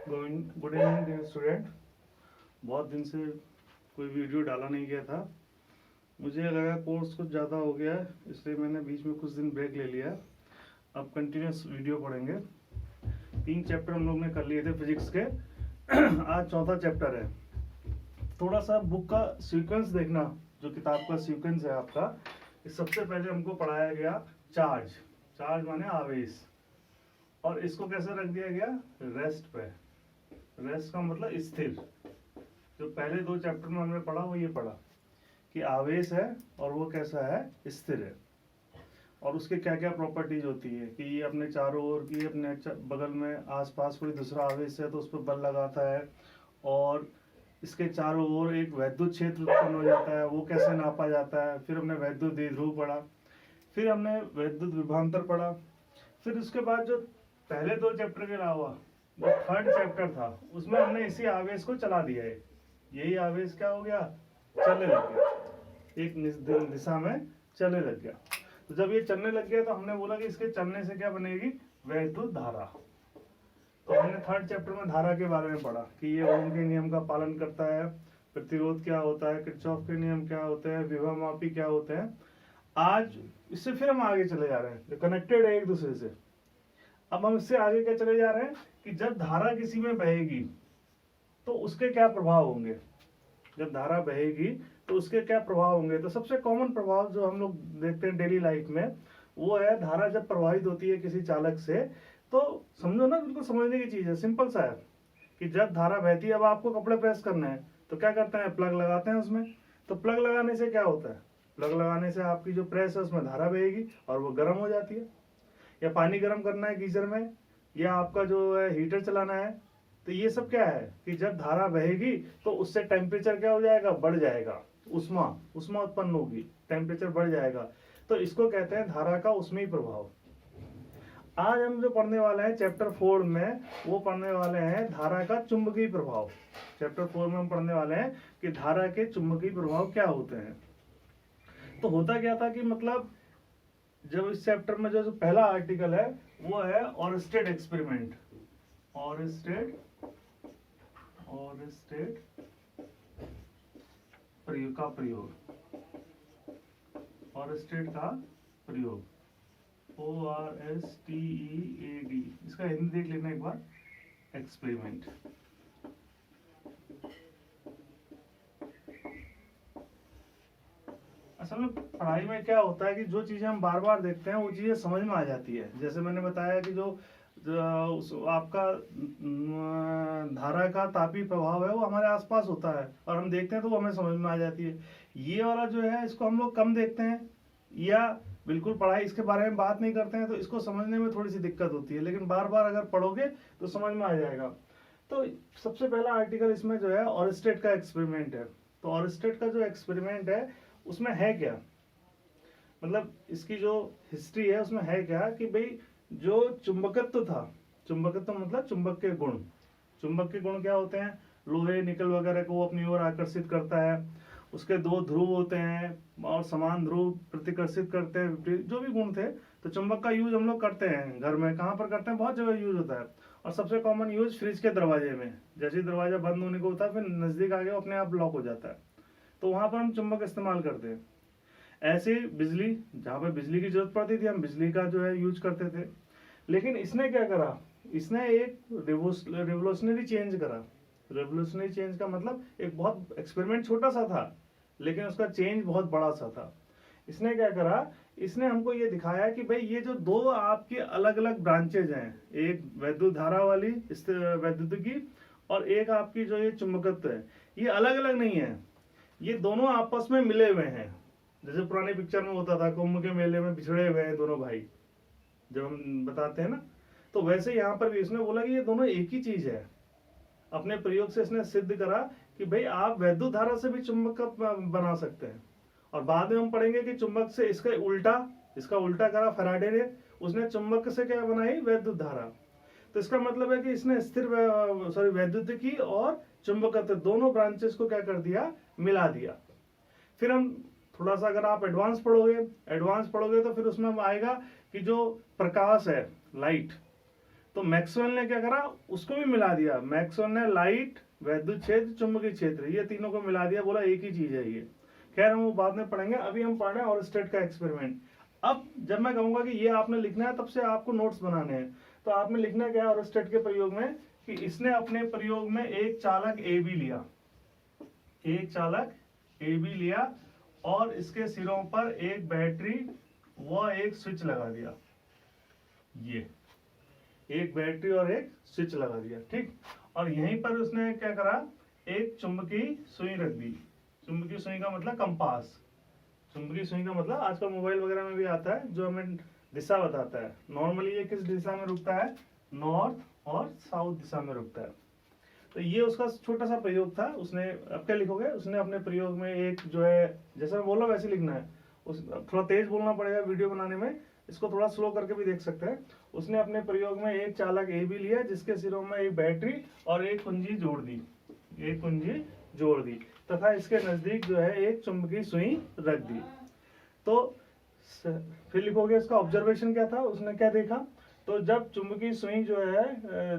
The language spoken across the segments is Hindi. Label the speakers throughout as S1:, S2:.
S1: Good evening dear student. बहुत दिन से कोई वीडियो डाला नहीं गया था। मुझे लगा कोर्स कुछ ज़्यादा हो गया है, इसलिए मैंने बीच में कुछ दिन ब्रेक ले लिया। अब कंटिन्यूस वीडियो पढ़ेंगे। 3 चैप्टर हम लोग ने कर लिए थे फिजिक्स के। आज चौथा चैप्टर है। थोड़ा सा बुक का सीक्वेंस देखना, जो किताब का सीक्वेंस है आपका। सबसे पहले हमको पढ़ाया गया चार्ज। चार्ज माने आवेश, और इसको कैसे रख दिया गया, रेस्ट पे। रेस्ट का मतलब स्थिर। जो पहले 2 चैप्टर में हमने पढ़ा वो ये पढ़ा कि आवेश है और वो कैसा है, स्थिर है, और उसके क्या क्या प्रॉपर्टीज होती है कि ये अपने चारों ओर की अपने बगल में आसपास कोई दूसरा आवेश है तो उस पर बल लगाता है, और इसके चारों ओर एक वैद्युत क्षेत्र उत्पन्न हो जाता है, वो कैसे नापा जाता है। फिर हमने वैद्युत द्विध्रुव पढ़ा, फिर हमने वैद्युत विभवांतर पढ़ा। फिर उसके बाद जो पहले 2 चैप्टर के अलावा जो 3rd चैप्टर था उसमें हमने इसी आवेश को चला दिया है। यही आवेश क्या हो गया, चलने लग गया, एक दिशा में चलने लग गया। तो जब ये चलने लग गया तो हमने बोला कि इसके चलने से क्या बनेगी, वैद्युत धारा। तो हमने 3rd चैप्टर में धारा के बारे में पढ़ा कि ये ओम के नियम का पालन करता है, प्रतिरोध क्या होता है, किरचॉफ के नियम क्या होते हैं, विभवमापी क्या होते हैं। आज इससे फिर हम आगे चले जा रहे हैं, कनेक्टेड है एक दूसरे से। अब हम इससे आगे क्या चले जा रहे हैं कि जब धारा किसी में बहेगी तो उसके क्या प्रभाव होंगे। जब धारा बहेगी तो उसके क्या प्रभाव होंगे। तो सबसे कॉमन प्रभाव जो हम लोग देखते हैं डेली लाइफ में, वो है धारा जब प्रवाहित होती है किसी चालक से, तो समझो ना, बिल्कुल समझने की चीज है, सिंपल सा है कि जब धारा बहती है, अब आपको कपड़े प्रेस करने हैं तो क्या करते हैं, प्लग लगाते हैं उसमें। तो प्लग लगाने से क्या होता है, प्लग लगाने से आपकी जो प्रेस है उसमें धारा बहेगी और वो गर्म हो जाती है। या पानी गर्म करना है गीजर में, या आपका जो है हीटर चलाना है, तो ये सब क्या है कि जब धारा बहेगी तो उससे टेम्परेचर क्या हो जाएगा, बढ़ जाएगा, उष्मा उत्पन्न होगी, टेम्परेचर बढ़ जाएगा। तो इसको कहते हैं धारा का उष्मीय प्रभाव। आज हम जो पढ़ने वाले हैं चैप्टर 4 में, वो पढ़ने वाले हैं धारा का चुंबकीय प्रभाव। चैप्टर 4 में हम पढ़ने वाले हैं कि धारा के चुंबकीय प्रभाव क्या होते हैं। तो होता क्या था कि मतलब जब इस चैप्टर में जो पहला आर्टिकल है वो है ऑरस्टेड एक्सपेरिमेंट। ऑरस्टेड ऑरस्टेड का प्रयोग, ORSTEAD। इसका हिंदी देख लेना एक बार, एक्सपेरिमेंट। असल में पढ़ाई में क्या होता है कि जो चीजें हम बार बार देखते हैं वो चीजें समझ में आ जाती है। जैसे मैंने बताया कि जो आपका धारा का तापीय प्रभाव है वो हमारे आसपास होता है और हम देखते हैं तो वो हमें समझ में आ जाती है। ये वाला जो है इसको हम लोग कम देखते हैं या बिल्कुल पढ़ाई इसके बारे में बात नहीं करते हैं, तो इसको समझने में थोड़ी सी दिक्कत होती है। लेकिन बार बार अगर पढ़ोगे तो समझ में आ जाएगा। तो सबसे पहला आर्टिकल इसमें जो है ऑरस्टेड का एक्सपेरिमेंट है। तो ऑरस्टेड का जो एक्सपेरिमेंट है उसमें है क्या, मतलब इसकी जो हिस्ट्री है उसमें है क्या कि भाई जो चुंबकत्व था, चुंबकत्व मतलब चुंबक के गुण। चुंबक के गुण क्या होते हैं, लोहे निकल वगैरह को अपनी ओर आकर्षित करता है, उसके 2 ध्रुव होते हैं और समान ध्रुव प्रतिकर्षित करते हैं, जो भी गुण थे। तो चुंबक का यूज हम लोग करते हैं घर में, कहाँ पर करते हैं, बहुत जगह यूज होता है। और सबसे कॉमन यूज फ्रिज के दरवाजे में, जैसे ही दरवाजा बंद होने को होता है फिर नजदीक आ गया अपने आप लॉक हो जाता है, तो वहां पर हम चुंबक इस्तेमाल करते हैं। ऐसे बिजली, जहां पर बिजली की जरूरत पड़ती थी हम बिजली का जो है यूज करते थे। लेकिन इसने क्या करा, इसने एक रिवोल्यूशनरी चेंज करा। रेवोल्यूशनरी चेंज का मतलब एक बहुत एक्सपेरिमेंट छोटा सा था लेकिन उसका चेंज बहुत बड़ा सा था। इसने क्या करा, इसने हमको ये दिखाया कि भाई ये जो 2 आपके अलग अलग ब्रांचेज हैं, एक वैद्युत धारा वाली वैद्युतिकी और एक आपकी जो ये चुंबकत्व है, ये अलग अलग नहीं है, ये दोनों आपस में मिले हुए हैं। जैसे पुराने पिक्चर में होता था कुंभ के मेले में बिछड़े हुए हैं दोनों भाई, जब हम बताते हैं ना, तो वैसे यहाँ पर भी इसने बोला कि ये दोनों एक ही चीज है। अपने प्रयोग से इसने सिद्ध करा कि भाई आप वैद्युत धारा से भी चुंबक बना सकते हैं। और बाद में हम पढ़ेंगे कि चुंबक से इसका उल्टा करा फैराडे ने, उसने चुंबक से क्या बनाई, वैद्युत धारा। तो इसका मतलब है कि इसने वैद्युतिकी और चुंबकत्व दोनों ब्रांचेस को क्या कर दिया, मिला दिया। फिर हम थोड़ा सा अगर आप एडवांस पढ़ोगे तो फिर उसमें आएगा कि जो प्रकाश है, लाइट, तो मैक्सवेल ने क्या करा, उसको भी मिला दिया। मैक्सवेल ने लाइट, वैद्युत क्षेत्र, चुंबकीय क्षेत्र, ये तीनों को मिला दिया, बोला एक ही चीज है ये। खैर हम वो बाद में पढ़ेंगे, अभी हम पढ़ रहे हैं ऑरस्टेड का एक्सपेरिमेंट। अब जब मैं कहूंगा कि ये आपने लिखना है, तब से आपको नोट्स बनाने हैं। तो आपने लिखना क्या है ऑरस्टेड के प्रयोग में, कि इसने अपने प्रयोग में एक चालक ए बी लिया, एक चालक ए बी लिया, और इसके सिरों पर एक बैटरी व एक स्विच लगा दिया। ये एक बैटरी और एक स्विच लगा दिया, ठीक। और यहीं पर उसने क्या करा, एक चुंबकीय सुई रख दी। चुंबकीय सुई का मतलब कंपास, चुंबकीय सुई का मतलब आजकल मोबाइल वगैरह में भी आता है, जो हमें दिशा बताता है। नॉर्मली ये किस दिशा में रुकता है, नॉर्थ और साउथ दिशा में रुकता है। तो ये उसका छोटा सा प्रयोग था। उसने, अब क्या लिखोगे, उसने अपने प्रयोग में एक जो है, जैसे मैं बोल रहा हूँ वैसे लिखना है। उस थोड़ा तेज बोलना पड़ेगा वीडियो बनाने में, इसको थोड़ा स्लो करके भी देख सकते हैं। उसने अपने प्रयोग में एक चालक ए बी लिया, जिसके सिरों में एक बैटरी और एक कुंजी जोड़ दी, एक कुंजी जोड़ दी, तथा इसके नजदीक जो है एक चुंबकीय सुई रख दी। तो फिर लिखोगे इसका ऑब्जर्वेशन क्या था, उसने क्या देखा। तो जब चुंबकीय सुई जो है,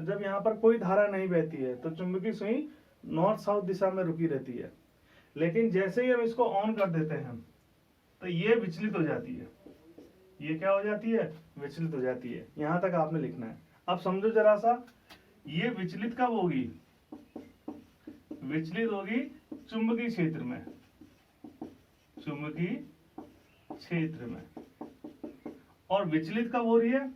S1: जब यहाँ पर कोई धारा नहीं बहती है, तो चुंबकीय सुई नॉर्थ साउथ दिशा में रुकी रहती है। लेकिन जैसे ही हम इसको ऑन कर देते हैं, तो ये विचलित हो जाती है। ये क्या हो जाती है, विचलित हो जाती है। यहां तक आपने लिखना है। अब समझो जरा सा, ये विचलित कब होगी, विचलित होगी चुंबकीय क्षेत्र में, चुंबकीय क्षेत्र में। और विचलित कब हो रही है,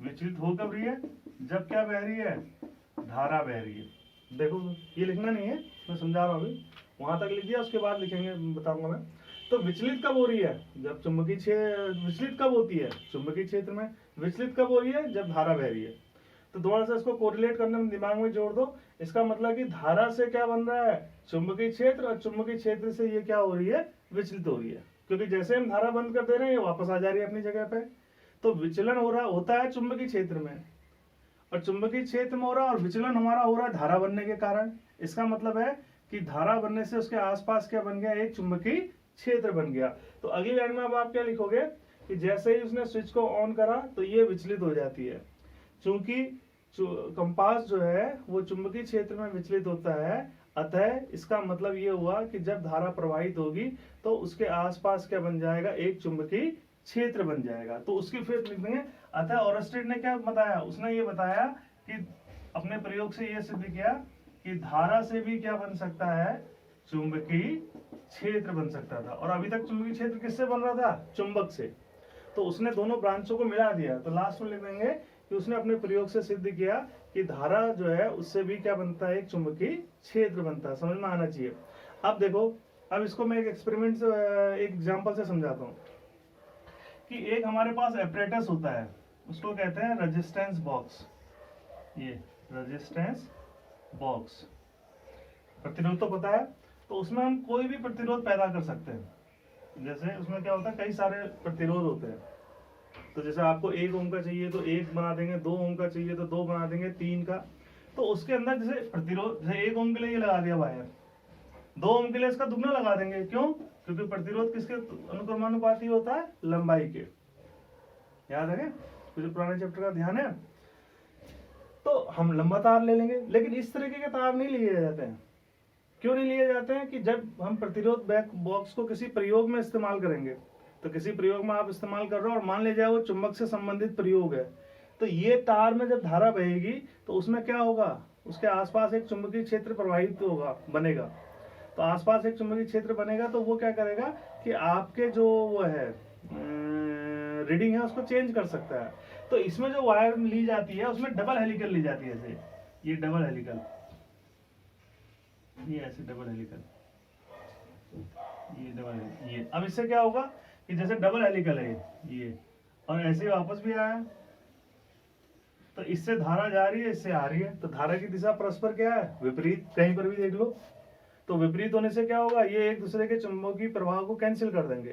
S1: विचलित हो कब रही है, जब क्या बह रही है, धारा बह रही है। देखो ये लिखना नहीं है, मैं समझा रहा हूं अभी, वहां तक लिख दिया, उसके बाद लिखेंगे, बताऊंगा मैं। तो विचलित कब हो रही है, जब चुंबकीय क्षेत्र, विचलित कब होती है, चुंबकीय क्षेत्र में। विचलित कब हो रही है, जब धारा बह रही है। तो थोड़ा सा इसको कोरिलेट करने में दिमाग में जोड़ दो। इसका मतलब कि धारा से क्या बन रहा है, चुंबकीय क्षेत्र, और चुंबकीय क्षेत्र से ये क्या हो रही है, विचलित हो रही है। क्योंकि जैसे हम धारा बंद कर दे रहे हैं, ये वापस आ जा रही है अपनी जगह पे। तो विचलन हो रहा होता है चुंबकीय क्षेत्र में, और चुंबकीय क्षेत्र में हो रहा है, और विचलन हमारा हो रहा है धारा बनने के कारण। इसका मतलब है कि धारा बनने से उसके आसपास क्या बन गया, एक चुंबकीय क्षेत्र बन गया। तो अगली लाइन में अब आप क्या लिखोगे, कि जैसे ही उसने स्विच को ऑन करा, तो ये विचलित हो जाती है। चूंकि कंपास जो है वो चुंबकीय क्षेत्र में विचलित होता है, अतः इसका मतलब ये हुआ कि जब धारा प्रवाहित होगी, तो उसके आसपास क्या बन जाएगा, एक चुंबकीय क्षेत्र बन जाएगा। तो उसकी फिर लिख देंगे। अतः ऑरस्टेड ने क्या बताया, उसने ये बताया कि अपने प्रयोग से ये सिद्ध किया कि धारा से भी क्या बन सकता है, चुंबकीय क्षेत्र बन सकता था। और अभी तक चुंबकीय क्षेत्र किससे बन रहा था, चुंबक से। तो उसने दोनों ब्रांचों को मिला दिया। तो लास्ट में लिख देंगे कि उसने अपने प्रयोग से सिद्ध किया कि धारा जो है उससे भी क्या बनता है, एक चुंबकीय क्षेत्र बनता है। समझ में आना चाहिए। अब देखो, अब इसको मैं एक एक्सपेरिमेंट से, एक एग्जांपल से समझाता हूँ। कि एक हमारे पास एपरेटस होता है, उसको कहते हैं रेजिस्टेंस बॉक्स। ये रेजिस्टेंस बॉक्स, प्रतिरोध तो पता है। तो उसमें हम कोई भी प्रतिरोध पैदा कर सकते हैं। जैसे उसमें क्या होता है, कई सारे प्रतिरोध होते हैं। तो जैसे आपको 1 ओम का चाहिए तो 1 बना देंगे, 2 ओम का चाहिए तो 2 बना देंगे, 3 का। तो उसके अंदर जैसे प्रतिरोध, जैसे 1 ओम के लिए ये लगा दिया वायर, 2 ओम के लिए इसका दुगना लगा देंगे। क्यों, क्योंकि प्रतिरोध किसके अनुक्रमानुपाती होता है, लंबाई के। याद है, मुझे पुराने चैप्टर का ध्यान है। तो हम लंबा तार ले लेंगे, लेकिन इस तरीके के तार नहीं लिए जाते हैं। क्यों नहीं लिए जाते हैं, कि जब हम प्रतिरोध बॉक्स को किसी प्रयोग में इस्तेमाल करेंगे, तो किसी प्रयोग में आप इस्तेमाल कर रहे हो और मान लीजिए वो चुंबक से संबंधित प्रयोग है, तो ये तार में जब धारा बहेगी तो उसमें क्या होगा, उसके आसपास एक चुंबकीय क्षेत्र प्रवाहित होगा, बनेगा। तो आसपास एक चुंबकीय क्षेत्र बनेगा, तो वो क्या करेगा कि आपके जो वो है रीडिंग है उसको चेंज कर सकता है। तो इसमें जो वायर ली जाती है उसमें डबल हेलिकल ली जाती है। जैसे ये डबल हेलिकल, ये ऐसे डबल हेलिकल, ये डबल हेलिकल, ये। अब इससे क्या होगा कि जैसे डबल हेलिकल है ये, और ऐसे वापस भी आया, तो इससे धारा जा रही है, इससे आ रही है। तो धारा की दिशा परस्पर क्या है, विपरीत। कहीं पर भी देख लो। तो विपरीत होने से क्या होगा, ये एक दूसरे के चुंबकीय प्रवाह को कैंसिल कर देंगे।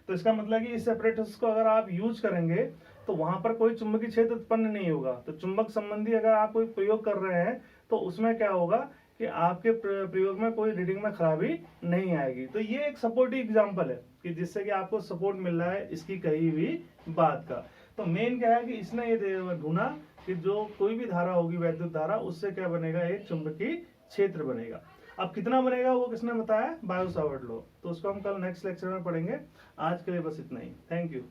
S1: तो इसका मतलब कि इस एपरेटस को अगर आप यूज करेंगे तो वहां पर कोई चुंबकीय क्षेत्र उत्पन्न नहीं होगा। तो चुंबक संबंधी अगर आप कोई प्रयोग कर रहे हैं तो उसमें क्या होगा कि आपके प्रयोग में कोई रीडिंग में खराबी नहीं आएगी। तो ये एक सपोर्टिव एग्जांपल है कि जिससे कि आपको सपोर्ट मिल रहा है इसकी कही हुई बात का। तो मेन क्या है कि इसने ये ढूंढा कि जो कोई भी धारा होगी वैद्युत धारा, उससे क्या बनेगा, एक चुंबकीय क्षेत्र बनेगा। अब कितना बनेगा वो किसने बताया, बायो सावर्ट लॉ। तो उसको हम कल नेक्स्ट लेक्चर में पढ़ेंगे। आज के लिए बस इतना ही। Thank you.